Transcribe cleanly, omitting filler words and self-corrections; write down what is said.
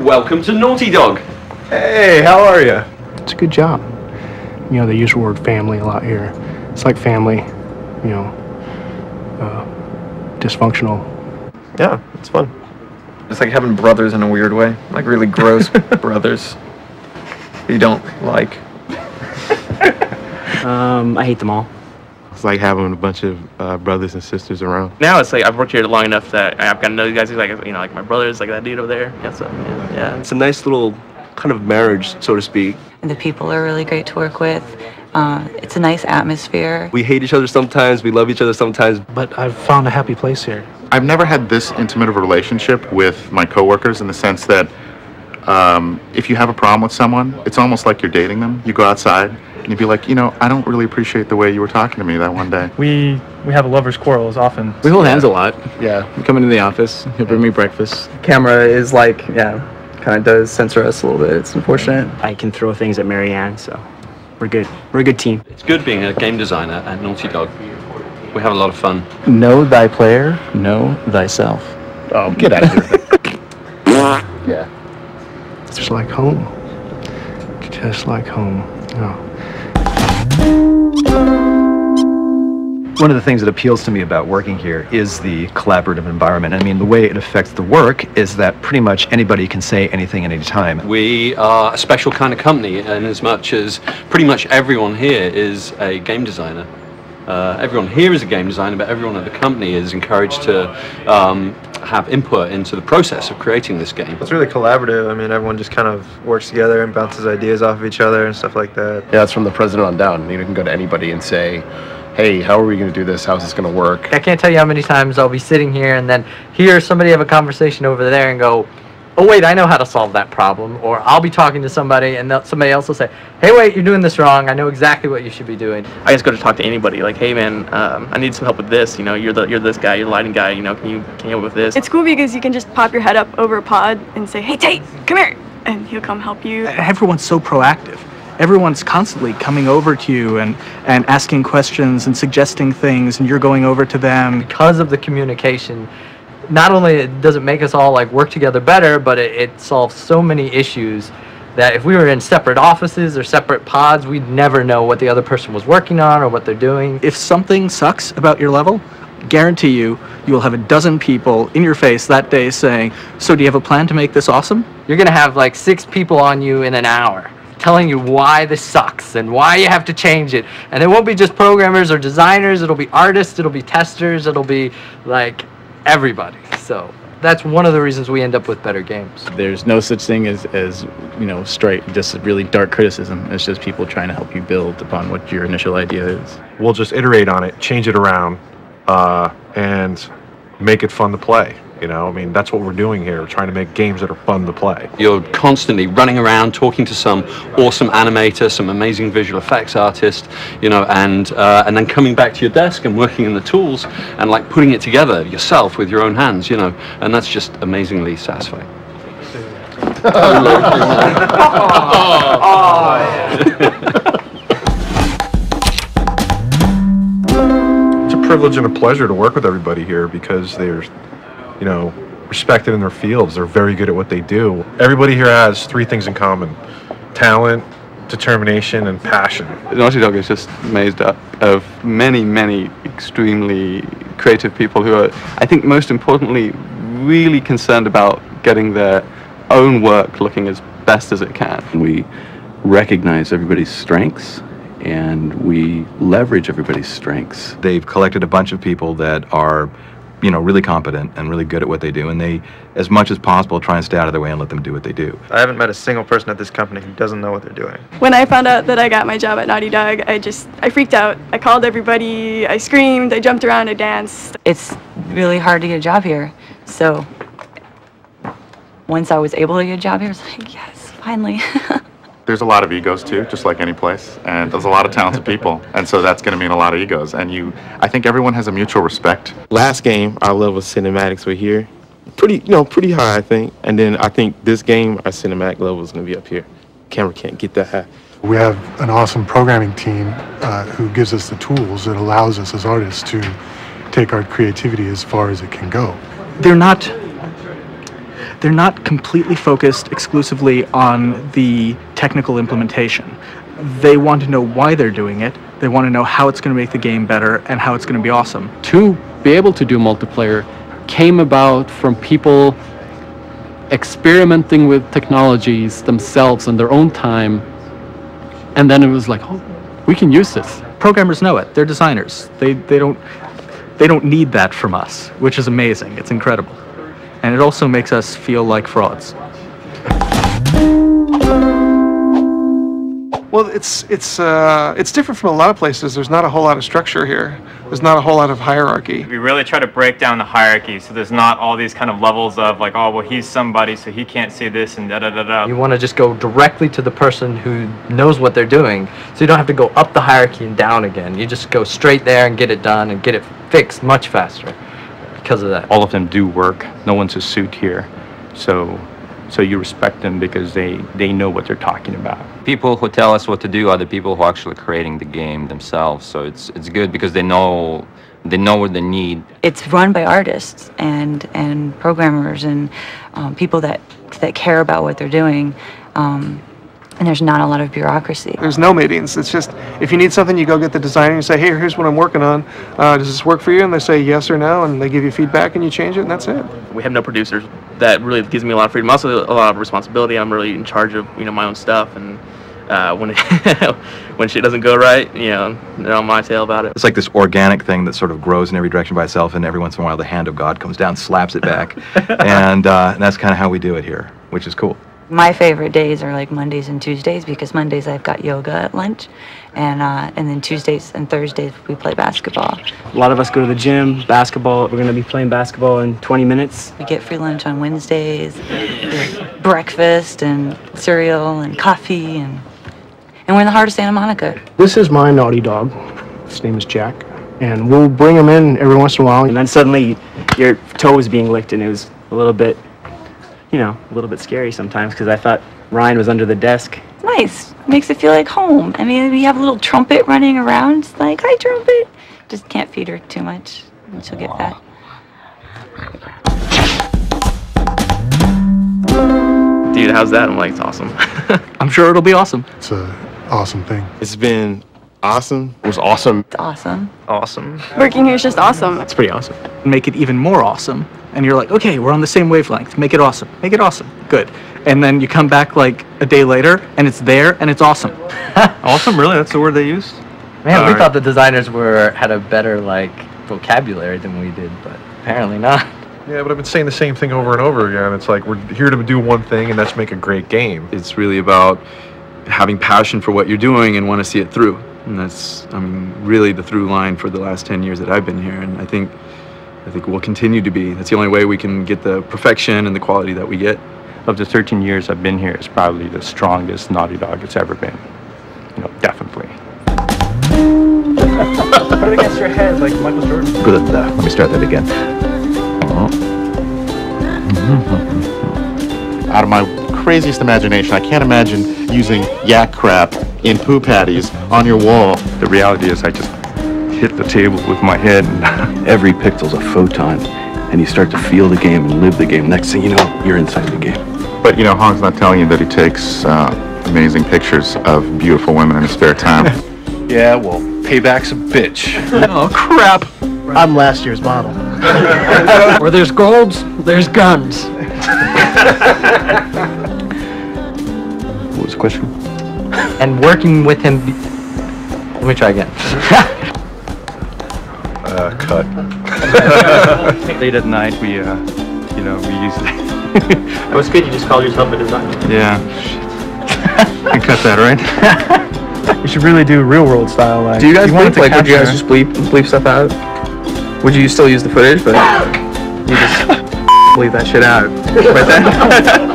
welcome to Naughty Dog. Hey, how are you? It's a good job. You know, they use the word family a lot here. It's like family, you know, dysfunctional. Yeah, it's fun. It's like having brothers in a weird way, like really gross brothers you don't like. I hate them all. It's like having a bunch of brothers and sisters around. Now it's like I've worked here long enough that I've got to know you guys. Like, you know, like my brothers, like that dude over there. Yeah, so, yeah. It's a nice little kind of marriage, so to speak. And the people are really great to work with. It's a nice atmosphere. We hate each other sometimes, we love each other sometimes. But I've found a happy place here. I've never had this intimate of a relationship with my coworkers in the sense that if you have a problem with someone, it's almost like you're dating them. You go outside and you'd be like, you know, I don't really appreciate the way you were talking to me that one day. We have lovers' quarrels often. We hold hands a lot. Yeah. We come into the office, he'll bring me breakfast. Camera is like, yeah, kind of does censor us a little bit. It's unfortunate. I can throw things at Marianne, so we're good. We're a good team. It's good being a game designer at Naughty Dog. We have a lot of fun. Know thy player, know thyself. Oh, get out of here. Yeah. It's just like home. Just like home. Oh. One of the things that appeals to me about working here is the collaborative environment. I mean, the way it affects the work is that pretty much anybody can say anything at any time. We are a special kind of company, and as much as pretty much everyone here is a game designer. Everyone here is a game designer, but everyone at the company is encouraged to have input into the process of creating this game. It's really collaborative. I mean, everyone just kind of works together and bounces ideas off of each other and stuff like that. Yeah, it's from the president on down. You can go to anybody and say, hey, how are we going to do this? How's this going to work? I can't tell you how many times I'll be sitting here and then hear somebody have a conversation over there and go, oh wait, I know how to solve that problem. Or I'll be talking to somebody and somebody else will say, hey wait, you're doing this wrong. I know exactly what you should be doing. I just go to talk to anybody. Like, hey man, I need some help with this. You know, you're this guy, you're the lighting guy. You know, can you help with this? It's cool because you can just pop your head up over a pod and say, hey Tate, come here, and he'll come help you. Everyone's so proactive. Everyone's constantly coming over to you and asking questions and suggesting things, and you're going over to them. Because of the communication, not only does it make us all like work together better, but it solves so many issues that if we were in separate offices or separate pods, we'd never know what the other person was working on or what they're doing. If something sucks about your level, guarantee you will have a dozen people in your face that day saying, so do you have a plan to make this awesome? You're gonna have like 6 people on you in an hour telling you why this sucks and why you have to change it. And it won't be just programmers or designers, it'll be artists, it'll be testers, it'll be like everybody. So that's one of the reasons we end up with better games. There's no such thing as you know, straight, just really dark criticism. It's just people trying to help you build upon what your initial idea is. We'll just iterate on it, change it around, and make it fun to play. You know, I mean, that's what we're doing here, trying to make games that are fun to play. You're constantly running around talking to some awesome animator, some amazing visual effects artist, you know, and then coming back to your desk and working in the tools and like putting it together yourself with your own hands, you know, and that's just amazingly satisfying. It's a privilege and a pleasure to work with everybody here because they're, you know, respected in their fields. They're very good at what they do. Everybody here has 3 things in common: talent, determination, and passion. Naughty Dog is just made up of many, many extremely creative people who are, I think most importantly, really concerned about getting their own work looking as best as it can. We recognize everybody's strengths and we leverage everybody's strengths. They've collected a bunch of people that are, you know, really competent and really good at what they do, and they, as much as possible, try and stay out of their way and let them do what they do. I haven't met a single person at this company who doesn't know what they're doing. When I found out that I got my job at Naughty Dog, I freaked out. I called everybody, I screamed, I jumped around, I danced. It's really hard to get a job here. So once I was able to get a job here, I was like, yes, finally. There's a lot of egos too, just like any place, and there's a lot of talented people, and so that's going to mean a lot of egos. And I think everyone has a mutual respect. Last game, our level of cinematics were here, pretty high, I think. And then I think this game, our cinematic level is going to be up here. Camera can't get that high. We have an awesome programming team who gives us the tools that allows us as artists to take our creativity as far as it can go. They're not they're not completely focused exclusively on the technical implementation. They want to know why they're doing it. They want to know how it's going to make the game better and how it's going to be awesome. To be able to do multiplayer came about from people experimenting with technologies themselves in their own time, and then it was like, oh, we can use this. Programmers know it. They're designers. They don't need that from us, which is amazing. It's incredible. And it also makes us feel like frauds. Well, it's different from a lot of places. There's not a whole lot of structure here. There's not a whole lot of hierarchy. We really try to break down the hierarchy so there's not all these kind of levels of like, oh, well, he's somebody, so he can't say this and da-da-da-da. You want to just go directly to the person who knows what they're doing, so you don't have to go up the hierarchy and down again. You just go straight there and get it done and get it fixed much faster because of that. All of them do work. No one's a suit here. So you respect them because they know what they're talking about. People who tell us what to do are the people who are actually creating the game themselves. So it's good because they know what they need. It's run by artists and programmers and people that care about what they're doing. And there's not a lot of bureaucracy. There's no meetings. It's just, if you need something, you go get the designer and you say, hey, here's what I'm working on. Does this work for you? And they say yes or no, and they give you feedback and you change it, and that's it. We have no producers. That really gives me a lot of freedom. Also, a lot of responsibility. I'm really in charge of my own stuff, and when when shit doesn't go right, they're on my tail about it. It's like this organic thing that sort of grows in every direction by itself, and every once in a while the hand of God comes down, slaps it back, and that's kind of how we do it here, which is cool. My favorite days are like Mondays and Tuesdays, because Mondays I've got yoga at lunch, and then Tuesdays and Thursdays we play basketball. A lot of us go to the gym, basketball. We're going to be playing basketball in 20 minutes. We get free lunch on Wednesdays, breakfast and cereal and coffee, and we're in the heart of Santa Monica. This is my naughty dog. His name is Jack, and we'll bring him in every once in a while. And then suddenly your toe was being licked, and it was a little bit, a little bit scary sometimes, because I thought Ryan was under the desk. It's nice. Makes it feel like home. I mean, we have a little trumpet running around. It's like, hi, trumpet. Just can't feed her too much, and she'll get fat. Dude, how's that? I'm like, it's awesome. I'm sure it'll be awesome. It's an awesome thing. It's been awesome. It was awesome. It's awesome. Awesome. Working here is just awesome. It's pretty awesome. Make it even more awesome. And you're like, okay, we're on the same wavelength. Make it awesome. Make it awesome. Good. And then you come back like a day later, and it's there, and it's awesome. Awesome? Really? That's the word they used? Man, we thought the designers had a better vocabulary than we did, but apparently not. Yeah, but I've been saying the same thing over and over again. It's like, we're here to do one thing, and that's make a great game. It's really about having passion for what you're doing and want to see it through. And that's, really the through line for the last 10 years that I've been here. And I think we'll continue to be. That's the only way we can get the perfection and the quality that we get. Of the 13 years I've been here, it's probably the strongest Naughty Dog it's ever been. Definitely. Put it against your head like Michael Jordan. Good. Let me start that again. Out of my craziest imagination, I can't imagine using yak crap in poo patties on your wall. The reality is I just hit the table with my head, and every pixel's a photon, and you start to feel the game and live the game. Next thing you know, you're inside the game. But Hong's not telling you that he takes amazing pictures of beautiful women in his spare time. Yeah, well, payback's a bitch. Oh, crap. I'm last year's model. Where there's golds, there's guns. What was the question? And working with him. Let me try again. Cut. Late at night, we usually. It was good you just called yourself a designer. Yeah. You cut that, right? We should really do real world style. Do you guys bleep? Would you guys just bleep stuff out? Would you still use the footage, but you just bleep that shit out right there?